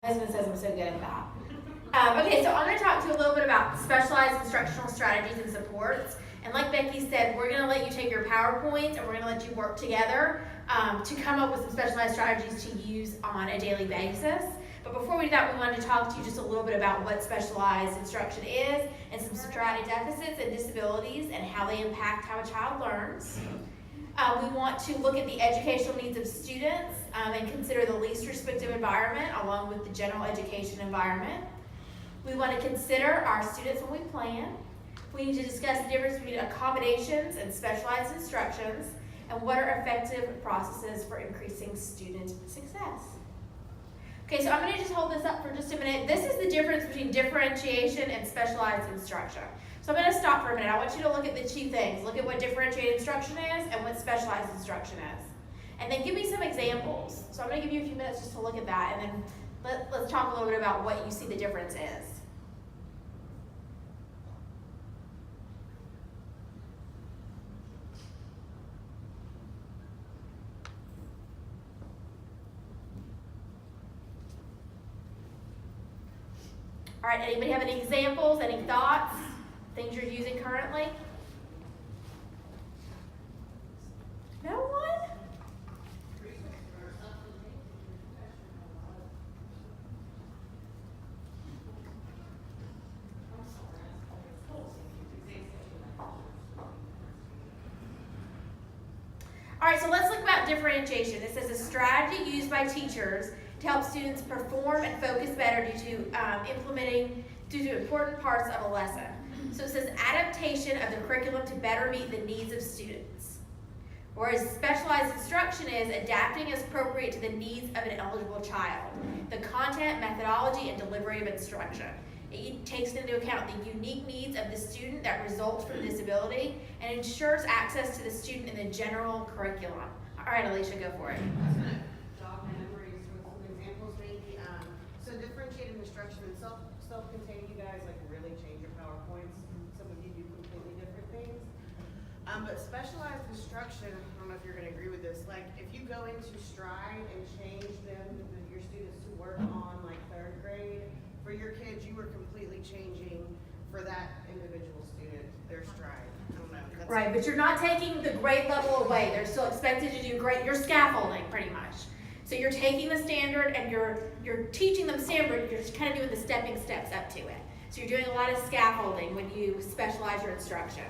My husband says I'm so good at that. Okay, so I'm going to talk to you a little bit about specialized instructional strategies and supports. And like Becky said, we're going to let you take your PowerPoints and we're going to let you work together to come up with some specialized strategies to use on a daily basis. But before we do that, we wanted to talk to you just a little bit about what specialized instruction is and some strategy deficits and disabilities and how they impact how a child learns. We want to look at the educational needs of students and consider the least restrictive environment along with the general education environment. We want to consider our students when we plan. We need to discuss the difference between accommodations and specialized instructions and what are effective processes for increasing student success. Okay, so I'm going to just hold this up for just a minute. This is the difference between differentiation and specialized instruction. So I'm going to stop for a minute. I want you to look at the two things. Look at what differentiated instruction is and what specialized instruction is. And then give me some examples. So I'm going to give you a few minutes just to look at that, and then let's talk a little bit about what you see the difference is. All right, anybody have any examples, any thoughts, things you're using currently? No one? All right, so let's look about differentiation. This is a strategy used by teachers to help students perform and focus better due to important parts of a lesson. So it says adaptation of the curriculum to better meet the needs of students. Whereas specialized instruction is adapting as appropriate to the needs of an eligible child. The content, methodology, and delivery of instruction. It takes into account the unique needs of the student that results from disability and ensures access to the student in the general curriculum. All right, Alicia, go for it. Jog my memories with some examples maybe. So differentiated instruction and self-contained, you guys like really change your PowerPoints. Some of you do completely different things. But specialized instruction, I don't know if you're going to agree with this, like if you go into Stride and change your students to work on like 3rd grade, for your kids you were completely changing for that individual student their Stride. I don't know. Right, but you're not taking the grade level away. They're still expected to do great. You're scaffolding pretty much. So you're taking the standard and you're teaching them standard. You're just kind of doing the stepping steps up to it. So you're doing a lot of scaffolding when you specialize your instruction.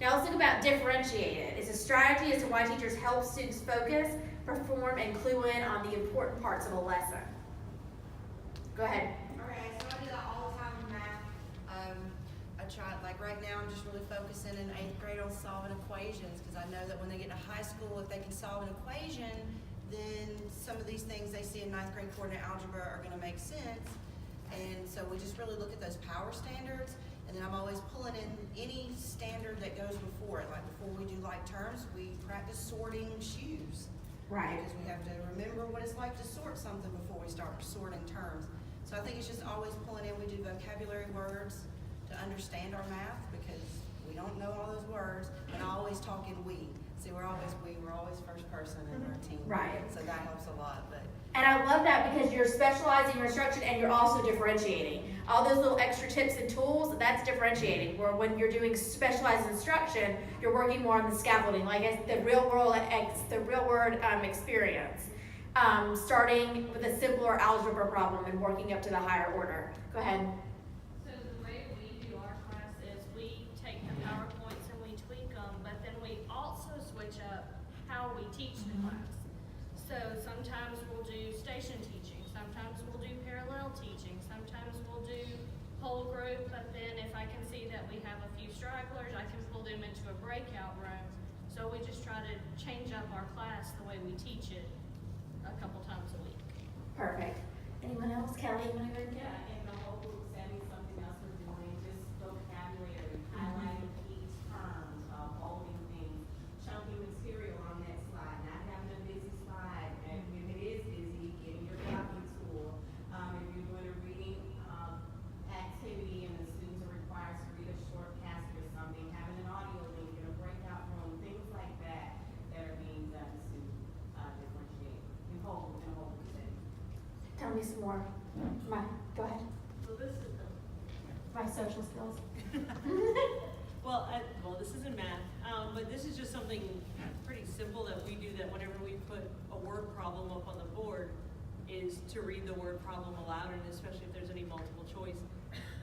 Now let's look about differentiated. It's a strategy as to why teachers help students focus, perform, and clue in on the important parts of a lesson. Go ahead. Okay, so I do that all the time in math. I try, like right now, I'm just really focusing in 8th grade on solving equations because I know that when they get to high school, if they can solve an equation, then some of these things they see in 9th grade coordinate algebra are going to make sense. And so we just really look at those power standards, and then I'm always pulling in any standard that goes before it. Like before we do like terms, we practice sorting shoes. Right. Because we have to remember what it's like to sort something before we start sorting terms. So I think it's just always pulling in. We do vocabulary words to understand our math because we don't know all those words, and I always talk in we. See, we're always first person in our team. Right. So that helps a lot. And I love that because you're specializing your instruction and you're also differentiating. All those little extra tips and tools, that's differentiating. Where when you're doing specialized instruction, you're working more on the scaffolding, like it's the real world experience. Starting with a simpler algebra problem and working up to the higher order. Go ahead. So the way we do our class is we take the PowerPoints and we tweak them, but then we also switch up how we teach the class. So sometimes we'll do station teaching, sometimes we'll do parallel teaching, sometimes we'll do whole group, but then if I can see that we have a few stragglers, I can pull them into a breakout room. So we just try to change up our class the way we teach it a couple times a week. Perfect. Anyone else? Kelly, you want to go? Yeah, and the whole group setting, something else we're doing, just vocabulary, highlighting key terms, bolding things, chunking material on that slide, not having a busy slide, and if it is busy, getting your blocking tool. If you're doing a reading activity and the students are required to read a short passage or something, having an audio link in a breakout room, things like that are being done to differentiate in whole setting. Tell me some more. Go ahead. Well, this is, My social skills. well, this isn't math, but this is just something pretty simple that we do, that whenever we put a word problem up on the board, is to read the word problem aloud, and especially if there's any multiple choice.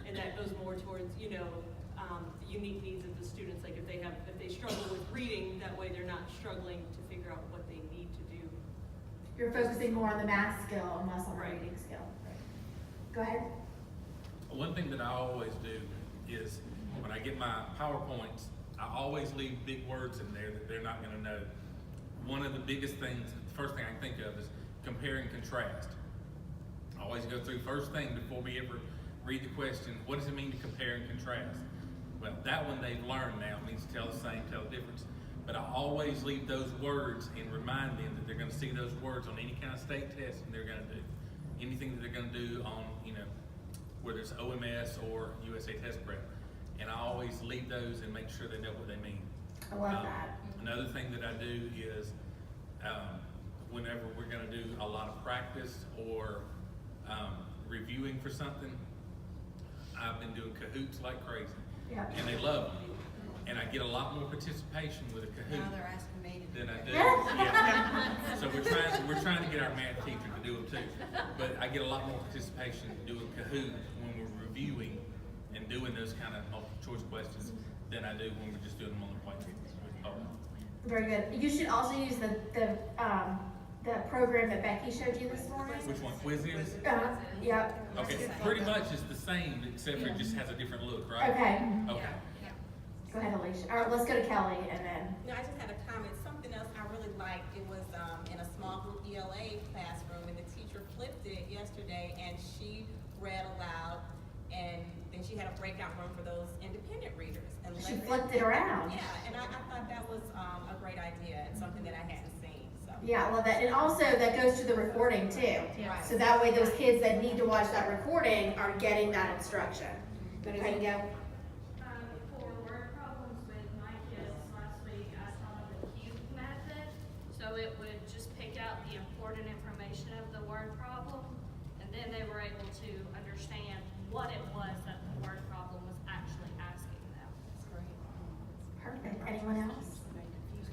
And that goes more towards, the unique needs of the students, like if they struggle with reading, that way they're not struggling to figure out what they need to do. You're focusing more on the math skill and less on the Right. reading skill. Go ahead. One thing that I always do is when I get my PowerPoints, I always leave big words in there that they're not gonna know. One of the biggest things, the first thing I can think of is compare and contrast. I always go through first thing before we ever read the question, what does it mean to compare and contrast? Well, that one they've learned now, it means tell the same, tell the difference. But I always leave those words and remind them that they're gonna see those words on any kind of state test and they're gonna do. Anything that they're gonna do on, whether it's OMS or USA Test Prep. And I always leave those and make sure they know what they mean. I love that. Another thing that I do is, whenever we're gonna do a lot of practice or reviewing for something, I've been doing Kahoots like crazy. Yeah. And they love them. And I get a lot more participation with a Kahoot Now they're asking me to do than I it. do. Yeah. So we're trying to get our math teacher to do them too. But I get a lot more participation doing Kahoot when we're reviewing and doing those kind of multiple choice questions than I do when we're just doing them on the whiteboard. Very good. You should also use the program that Becky showed you this morning. Which one, Quizzes? Yep. Okay, pretty much it's the same, except for it just has a different look, right? Okay. Okay. Go ahead, Alicia. All right, let's go to Kelly and then. No, I just had a comment. Something else I really liked. It was in a small group ELA classroom, and the teacher flipped it yesterday, and she read aloud, and then she had a breakout room for those independent readers. And She let them- flipped it around. Yeah, and I thought that was a great idea and something that I hadn't seen. So. Yeah, I love that. And also that goes to the recording too. Right. So that way those kids that need to watch that recording are getting that instruction. Go ahead and go. For word problems with my kids last week, I taught them the cube method. So it would just pick out the important information of the word problem, and then they were able to understand what it was that the word problem was actually asking them. Perfect. Anyone else?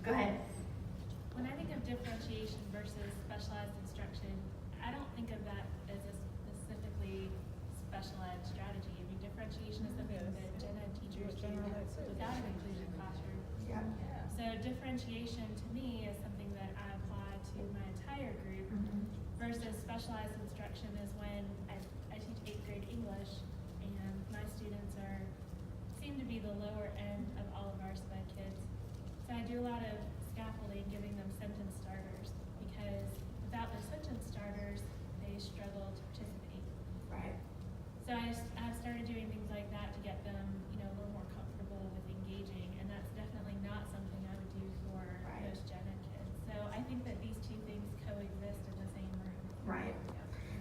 Go ahead. When I think of differentiation versus specialized instruction, I don't think of that as a specifically specialized strategy. I mean, differentiation is something that gen ed teachers do without an inclusion classroom. Yeah. So differentiation to me is something that I apply to my entire group versus specialized instruction is when I teach 8th grade English and my students seem to be the lower end of all of our SPED kids. So I do a lot of scaffolding, giving them sentence starters, because without the sentence starters, they struggle to participate. Right. So I've started doing things like that to get them, a little more comfortable with engaging, and that's definitely not something I would do for Right. most gen ed kids. So I think that these two things coexist in the same room. Right.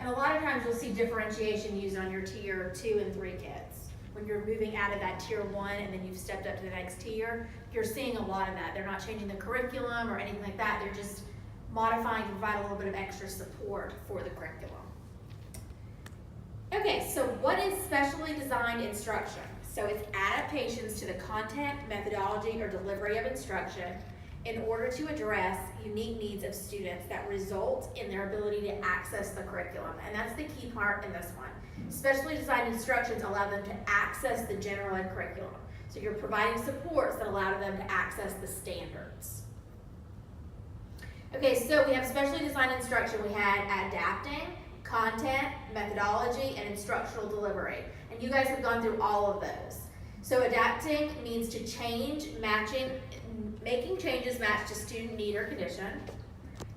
And a lot of times you'll see differentiation used on your tier 2 and 3 kids. When you're moving out of that tier 1 and then you've stepped up to the next tier, you're seeing a lot of that. They're not changing the curriculum or anything like that. They're just modifying to provide a little bit of extra support for the curriculum. Okay, so what is specially designed instruction? So it's adaptations to the content, methodology, or delivery of instruction in order to address unique needs of students that result in their ability to access the curriculum. And that's the key part in this one. Specially designed instructions allow them to access the general ed curriculum. So you're providing supports that allow them to access the standards. Okay, so we have specially designed instruction. We had adapting, content, methodology, and instructional delivery. And you guys have gone through all of those. So adapting means to change, making changes match to student need or condition.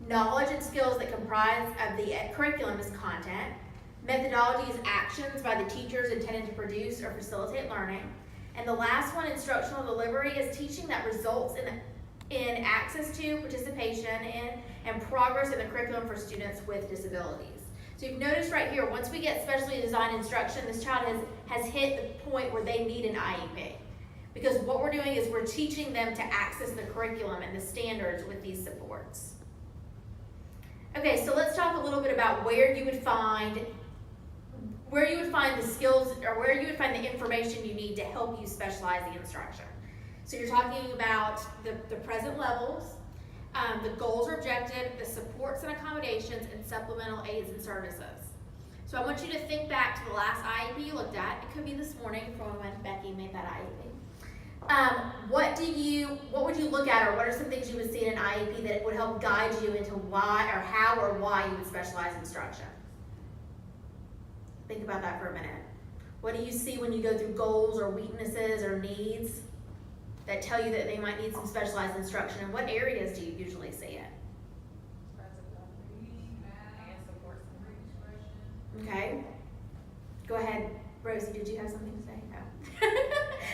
Knowledge and skills that comprise of the curriculum is content. Methodology is actions by the teachers intended to produce or facilitate learning. And the last one, instructional delivery, is teaching that results in access to, participation in, and progress in the curriculum for students with disabilities. So you've noticed right here, once we get specially designed instruction, this child has hit the point where they need an IEP. Because what we're doing is we're teaching them to access the curriculum and the standards with these supports. Okay, so let's talk a little bit about where you would find where you would find the skills or where you would find the information you need to help you specialize the instruction. So you're talking about the present levels, the goals or objective, the supports and accommodations, and supplemental aids and services. So I want you to think back to the last IEP you looked at. It could be this morning from when Becky made that IEP. What would you look at, or what are some things you would see in an IEP that would help guide you into why or how or why you would specialize instruction? Think about that for a minute. What do you see when you go through goals or weaknesses or needs that tell you that they might need some specialized instruction? And what areas do you usually see it? Okay. Go ahead, Rosie, did you have something to say? No.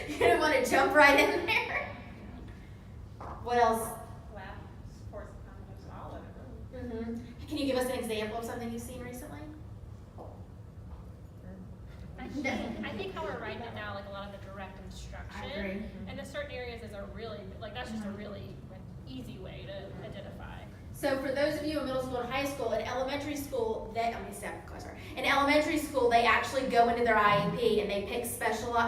You didn't want to jump right in there. What else? Lab, sports, all of it, really. Mm-hmm. Can you give us an example of something you've seen recently? I think how we're writing it now, like a lot of the direct instruction. I agree. And in certain areas is a really, like that's just a really like, easy way to identify. So for those of you in middle school and high school, in elementary school, in elementary school, they actually go into their IEP and they pick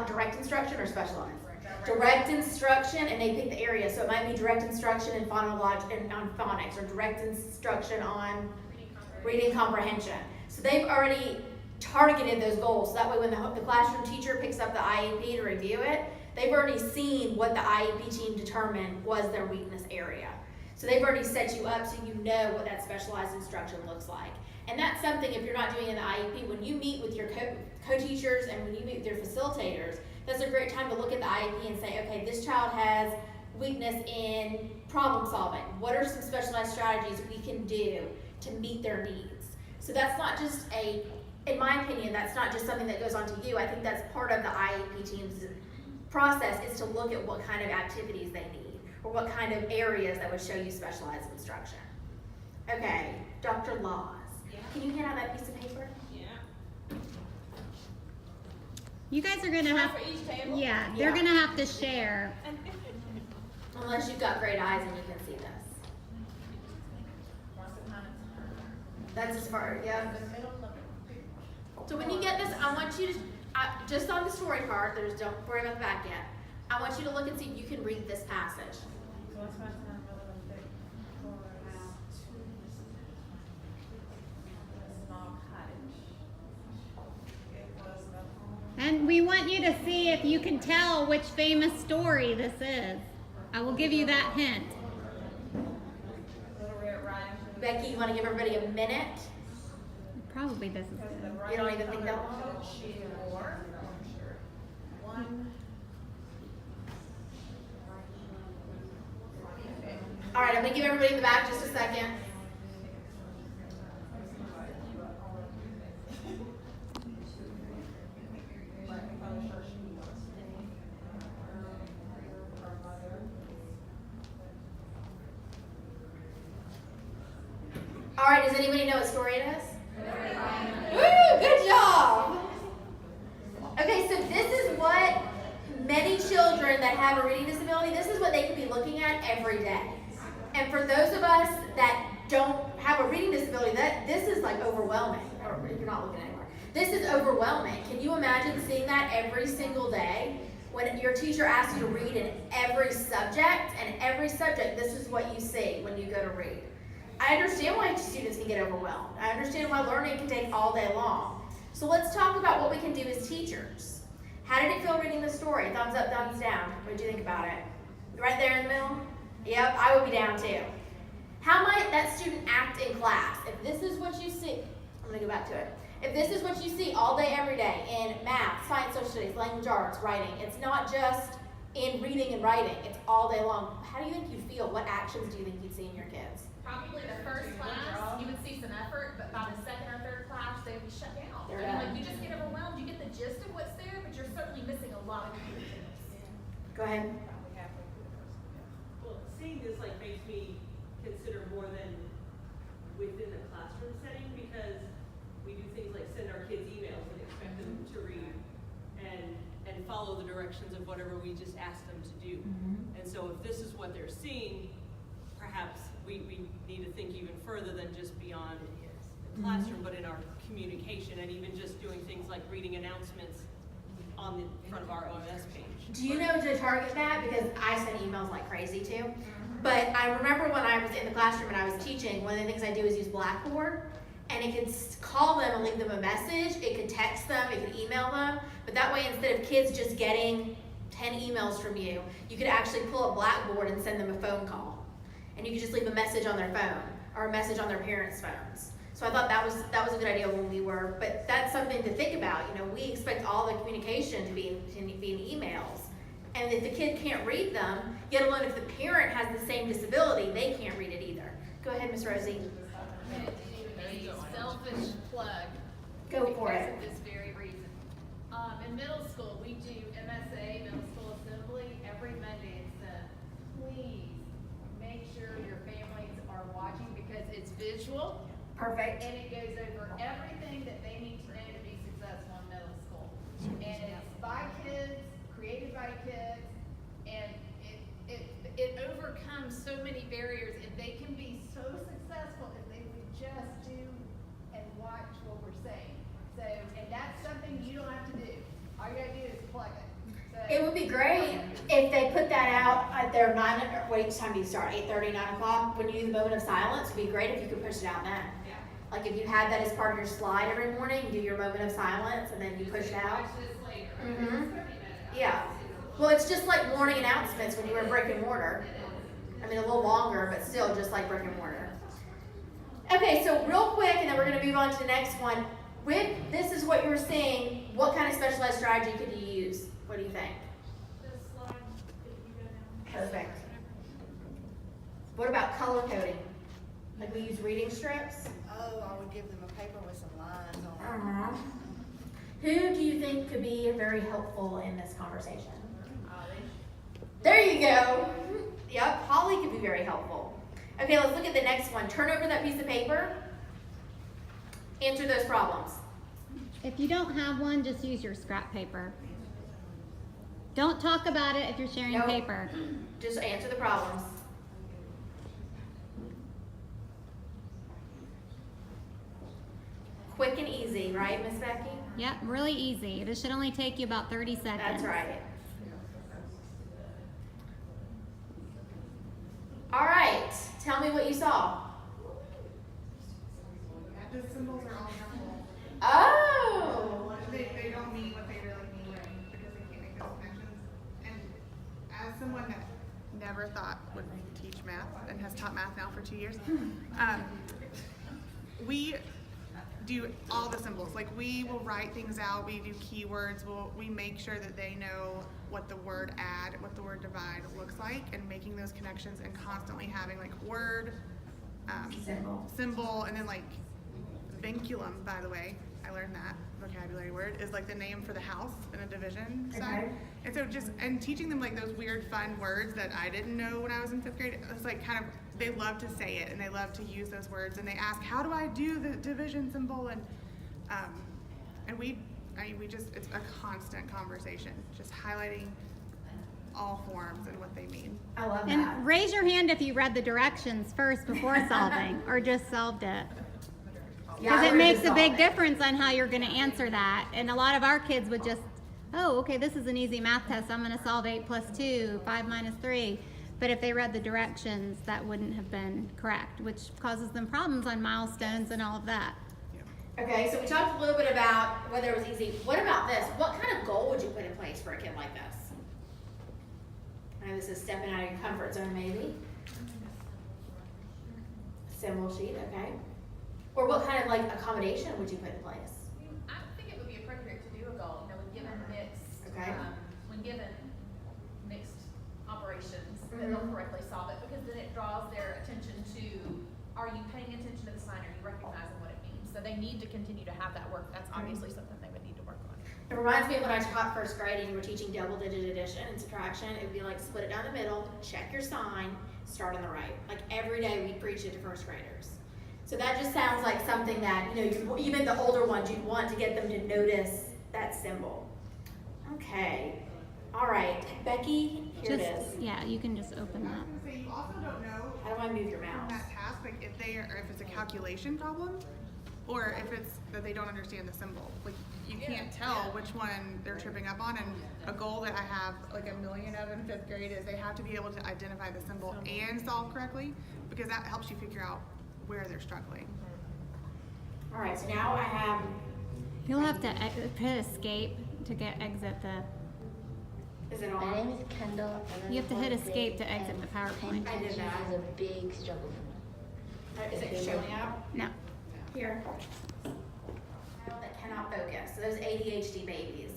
direct instruction or specialized? Direct instruction, and they pick the area. So it might be direct instruction in on phonics, or direct instruction on reading comprehension. So they've already targeted those goals. So that way when the classroom teacher picks up the IEP to review it, they've already seen what the IEP team determined was their weakness area. So they've already set you up so you know what that specialized instruction looks like. And that's something, if you're not doing in the IEP, when you meet with your co-teachers and when you meet with your facilitators, that's a great time to look at the IEP and say, okay, this child has weakness in problem solving. What are some specialized strategies we can do to meet their needs? So that's not just in my opinion, that's not just something that goes on to you. I think that's part of the IEP team's process, is to look at what kind of activities they need, or what kind of areas that would show you specialized instruction. Okay, Dr. Laws, can you hand out that piece of paper? You guys are gonna have, For each table? yeah, they're gonna have to share. Unless you've got great eyes and you can see this. That's as far, yeah. So when you get this, I want you to, just on the story part, don't worry about the back yet. I want you to look and see if you can read this passage. And we want you to see if you can tell which famous story this is. I will give you that hint. Becky, you want to give everybody a minute? Probably this is You don't even think that long? All right, I'm going to give everybody in the back just a second. All right, does anybody know what story it is? Woo, good job. Okay, so this is what many children that have a reading disability, this is what they could be looking at every day. And for those of us that don't have a reading disability, this is like overwhelming. Or you're not looking anymore. This is overwhelming. Can you imagine seeing that every single day? When your teacher asks you to read in every subject, and every subject, this is what you see when you go to read. I understand why students can get overwhelmed. I understand why learning can take all day long. So let's talk about what we can do as teachers. How did it feel reading the story? Thumbs up, thumbs down. What did you think about it? Right there in the middle? Yep, I would be down too. How might that student act in class? If this is what you see, I'm gonna go back to it. If this is what you see all day, every day in math, science, social studies, language arts, writing, it's not just in reading and writing, it's all day long. How do you think you'd feel? What actions do you think you'd see in your kids? Probably the first class, you would see some effort, but by the second or third class, they would be shut down. They're I mean, done. like, you just get overwhelmed, you get the gist of what's there, but you're certainly missing a lot of key things. Go ahead. Well, seeing this like makes me consider more than within the classroom setting, because we do things like send our kids emails and expect them to read and follow the directions of whatever we just asked them to do. And so if this is what they're seeing, perhaps we need to think even further than just beyond the classroom, but in our communication, and even just doing things things like reading announcements on the front of our OMS page. Do you know to target that? Because I send emails like crazy too. But I remember when I was in the classroom and I was teaching, one of the things I do is use Blackboard. And it could call them and leave them a message. It could text them, it could email them. But that way, instead of kids just getting 10 emails from you, you could actually pull up Blackboard and send them a phone call. And you could just leave a message on their phone or a message on their parents' phones. So I thought that was a good idea when we were, but that's something to think about. You know, we expect all the communication to be in emails. And if the kid can't read them, yet alone if the parent has the same disability, they can't read it either. Go ahead, Miss Rosie. I'm gonna do a selfish plug. Go for it. Because of this very reason. In middle school, we do MSA, middle school assembly, every Monday. It says, please make sure your families are watching because it's visual. Perfect. And it goes over everything that they need to know to be successful in middle school. And it's by kids, created by kids, and it overcomes so many barriers, and they can be so successful if they would just do and watch what we're saying. So, and that's something you don't have to do. All you gotta do is plug it. So, It would be great if they put that out at their what time do you start? 8:30, 9 o'clock? When you do the moment of silence, it would be great if you could push it out then. yeah. Like if you had that as part of your slide every morning, you do your moment of silence and then you push it out. Watch this later. Mhm. 30 minutes. Yeah. Well, it's just like morning announcements when you were brick and mortar. I mean, a little longer, but still just like brick and mortar. Okay, so real quick, and then we're going to move on to the next one. With this is what you were saying, what kind of specialized strategy could you use? What do you think? The slide that you go down. Perfect. What about color coding? Like we use reading strips? Oh, I would give them a paper with some lines on it. Who do you think could be very helpful in this conversation? There you go. Yep, Holly could be very helpful. Okay, let's look at the next one. Turn over that piece of paper. Answer those problems. If you don't have one, just use your scrap paper. Don't talk about it if you're sharing Nope. paper. Just answer the problems. Quick and easy, right, Miss Becky? Yep, really easy. This should only take you about 30 seconds. That's right. All right, tell me what you saw. The symbols are all jumbled. Oh! They don't mean what they really mean because they can't make those connections. And as someone that never thought would teach math and has taught math now for 2 years, we do all the symbols. Like we will write things out, we do keywords, we make sure that they know what the word add, what the word divide looks like, and making those connections and constantly having like word, symbol, and then like vinculum, by the way, I learned that vocabulary word, is like the name for the house in a division sign. And so and teaching them like those weird fun words that I didn't know when I was in 5th grade, it's like kind of, they love to say it and they love to use those words and they ask, how do I do the division symbol? And we just, it's a constant conversation, just highlighting all forms and what they mean. I love that. And raise your hand if you read the directions first before solving or just solved it. Because it makes a big difference on how you're going to answer that. And a lot of our kids would just, oh, okay, this is an easy math test. I'm going to solve 8 plus 2, 5 minus 3. But if they read the directions, that wouldn't have been correct, which causes them problems on milestones and all of that. Okay, so we talked a little bit about whether it was easy. What about this? What kind of goal would you put in place for a kid like this? I know this is stepping out of your comfort zone, maybe. Symbol sheet, okay. Or what kind of like accommodation would you put in place? I think it would be appropriate to do a goal, you know, when given mixed, Okay. when given mixed operations, that they'll correctly solve it, because then it draws their attention to, are you paying attention to the sign, are you recognizing what it means? So they need to continue to have that work, that's obviously something they would need to work on. It reminds me of when I taught 1st grade and we were teaching double-digit addition and subtraction. It would be like split it down the middle, check your sign, start on the right. Like every day we preach it to 1st graders. So that just sounds like something that, you know, even the older ones, you'd want to get them to notice that symbol. Okay. All right. Becky, here it is. Yeah, you can just open that. I was gonna say, you also don't know How do I move your from mouse? that task, like if it's a calculation problem, or if it's that they don't understand the symbol. Like you can't tell which one they're tripping up on. And a goal that I have like 1 million of in 5th grade is they have to be able to identify the symbol and solve correctly, because that helps you figure out where they're struggling. All right, so now I have, You'll have to hit escape to exit the. is it My on? name is Kendall. And You have to hit I'm in escape grade, to exit and the PowerPoint. paying I did attention that. is a big struggle for me. Is it showing up? No. Here. Child that cannot focus. So those ADHD babies,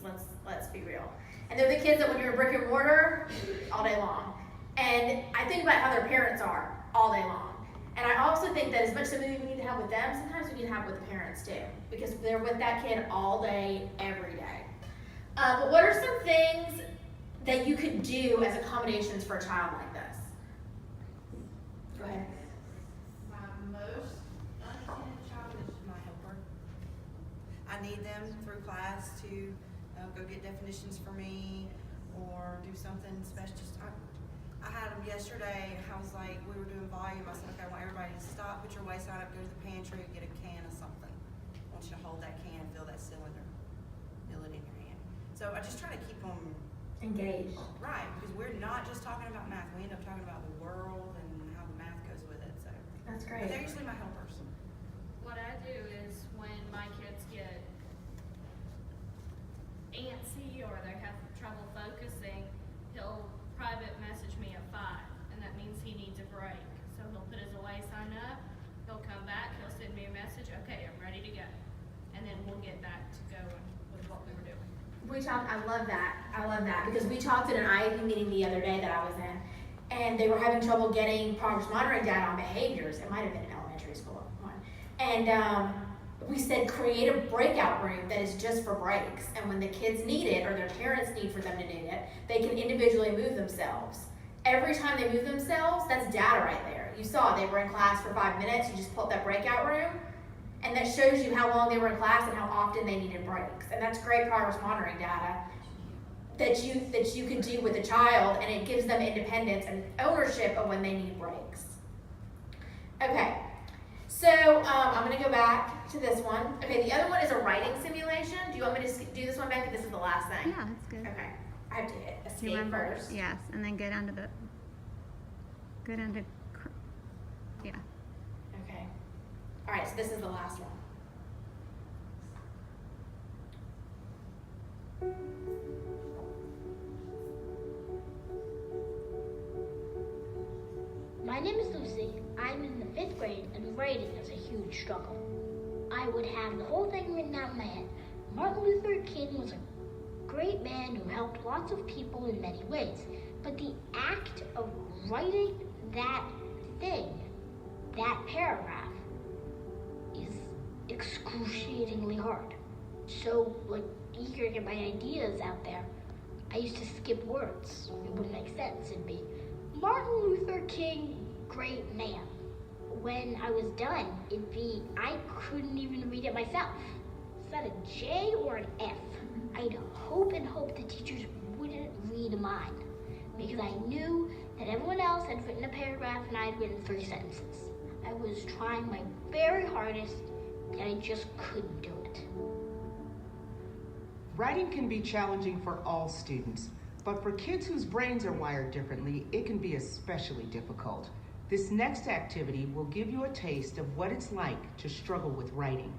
let's be real. And they're the kids that when you're in brick and mortar, all day long. And I think about how their parents are all day long. And I also think that as much sympathy we need to have with them, sometimes we need to have with the parents too. Because they're with that kid all day, every day. But what are some things that you could do as accommodations for a child like this? Go ahead. My most unattended child is my helper. I need them through class to go get definitions for me or do something special. I had them yesterday. I was like, we were doing volume. I said, okay, I want everybody to stop, put your waist sign up, go to the pantry, get a can of something. I want you to hold that can, fill that cylinder, feel it in your hand. So I just try to keep them Engaged. right, because we're not just talking about math. We end up talking about the world and how the math goes with it. So That's but great. they're usually my helpers. What I do is when my kids get antsy or they have trouble focusing, he'll private message me at 5, and that means he needs a break. So he'll put his away sign up, he'll come back, he'll send me a message, okay, I'm ready to go. And then we'll get back to going with what we were doing. I love that, because we talked at an IEP meeting the other day that I was in, and they were having trouble getting progress monitoring data on behaviors. It might have been an elementary school one. And we said create a breakout room that is just for breaks, and when the kids need it, or their parents need for them to need it, they can individually move themselves. Every time they move themselves, that's data right there. You saw they were in class for 5 minutes, you just pull up that breakout room, and that shows you how long they were in class and how often they needed breaks. And that's great progress monitoring data that you can do with a child, and it gives them independence and ownership of when they need breaks. Okay, so I'm gonna go back to this one. Okay, the other one is a writing simulation. Do you want me to do this one, Becky? This is the last thing. Yeah, that's good. Okay, I have to hit Do you escape remember? first. Yes, and then yeah. Okay. All right, so this is the last one. My name is Lucy. I'm in the 5th grade, and writing is a huge struggle. I would have the whole thing written out in my head. Martin Luther King was a great man who helped lots of people in many ways. But the act of writing that thing, that paragraph, is excruciatingly hard. So, eager to get my ideas out there, I used to skip words. It wouldn't make sense. It'd be Martin Luther King, great man. When I was done, it'd be, I couldn't even read it myself. Is that a J or an F? I'd hope the teachers wouldn't read mine, because I knew that everyone else had written a paragraph and I had written 3 sentences. I was trying my very hardest, and I just couldn't do it. Writing can be challenging for all students, but for kids whose brains are wired differently, it can be especially difficult. This next activity will give you a taste of what it's like to struggle with writing.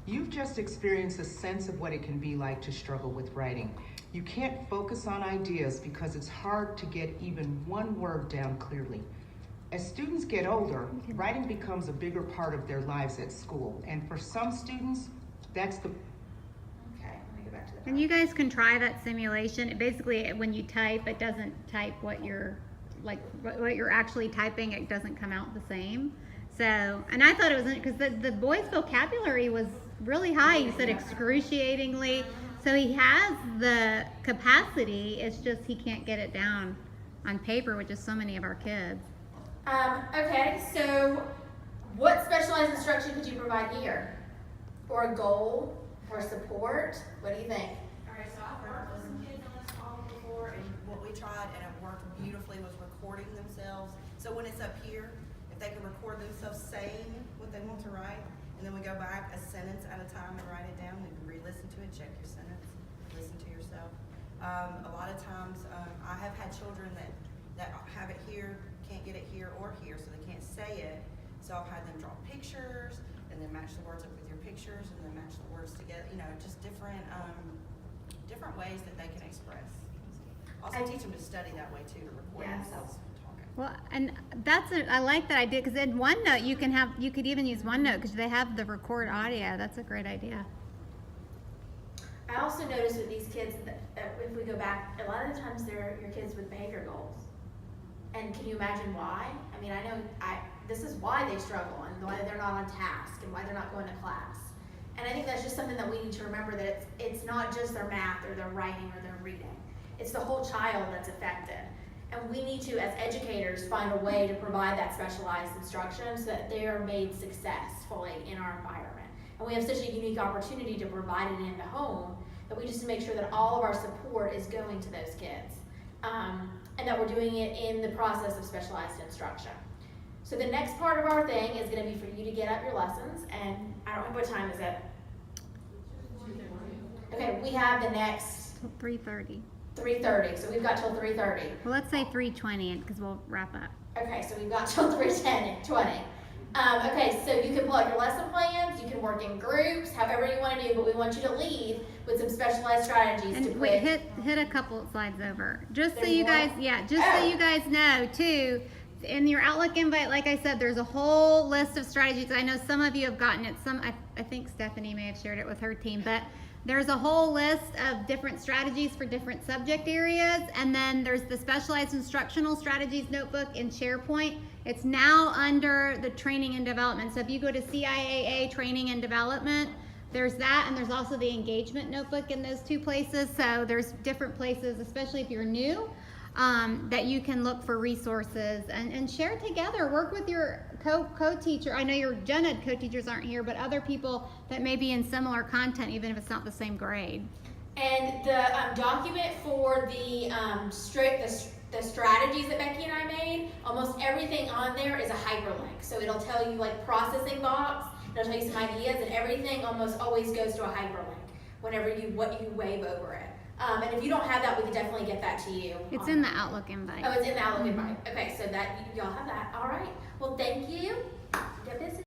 You've just experienced a sense of what it can be like to struggle with writing. You can't focus on ideas because it's hard to get even one word down clearly. As students get older, writing becomes a bigger part of their lives at school, and for some students, that's the... Okay, let me go back to the And you guys can try that simulation. It basically, when you type, it doesn't type what you're actually typing. It doesn't come out the same. So, and I thought it was, because the boy's vocabulary was really high. He said excruciatingly. So he has the capacity. It's just he can't get it down on paper, which is so many of our kids. Okay, so what specialized instruction could you provide here? Or a goal? Or support? What do you think? Alright, so I've worked with some kids on this problem before, and what we tried, and it worked beautifully, was recording themselves. So when it's up here, if they can record themselves saying what they want to write, And then we go back a sentence at a time and write it down, and re-listen to it, check your sentence, listen to yourself. A lot of times, I have had children that have it here, can't get it here or here, so they can't say it. So I've had them draw pictures, and then match the words up with your pictures, and then match the words together, you know, just different ways that they can express. Also teach them to study that way too, to record Yes. themselves talking. Well, and I like that idea, because in OneNote you could even use OneNote because they have the record audio. That's a great idea. I also noticed with these kids that if we go back, a lot of the times they're your kids with behavior goals. And can you imagine why? I mean, I know this is why they struggle and why they're not on task and why they're not going to class. And I think that's just something that we need to remember, that it's not just their math or their writing or their reading. It's the whole child that's affected. And we need to, as educators, find a way to provide that specialized instruction so that they are made successfully in our environment. And we have such a unique opportunity to provide it in the home that we just to make sure that all of our support is going to those kids. And that we're doing it in the process of specialized instruction. So the next part of our thing is going to be for you to get up your lessons, and I don't remember what time is it. Okay, we have the next 3:30. 3:30, so we've got till 3:30. Well, let's say 3:20 because we'll wrap up. Okay, so we've got till 3:20. Okay, so you can pull out your lesson plans, you can work in groups, however you want to do, but we want you to lead with some specialized strategies to And put. wait, hit a couple of slides over. Just so There's you more? guys, so you guys know too, in your Outlook invite, like I said, there's a whole list of strategies. I know some of you have gotten it. I think Stephanie may have shared it with her team, but there's a whole list of different strategies for different subject areas. And then there's the specialized instructional strategies notebook in SharePoint. It's now under the training and development. So if you go to CIAA training and development, there's that, and there's also the engagement notebook in those two places. So there's different places, especially if you're new, that you can look for resources and share together. Work with your co-teacher. I know your gen ed co-teachers aren't here, but other people that may be in similar content, even if it's not the same grade. And the document for the strategies that Becky and I made, almost everything on there is a hyperlink. So it'll tell you like processing box, it'll tell you some ideas, and everything almost always goes to a hyperlink whenever you wave over it. And if you don't have that, we can definitely get that to you. It's in the Outlook invite. Oh, it's in the Outlook invite. Okay, so that y'all have that. All right. Well, thank you. Get busy.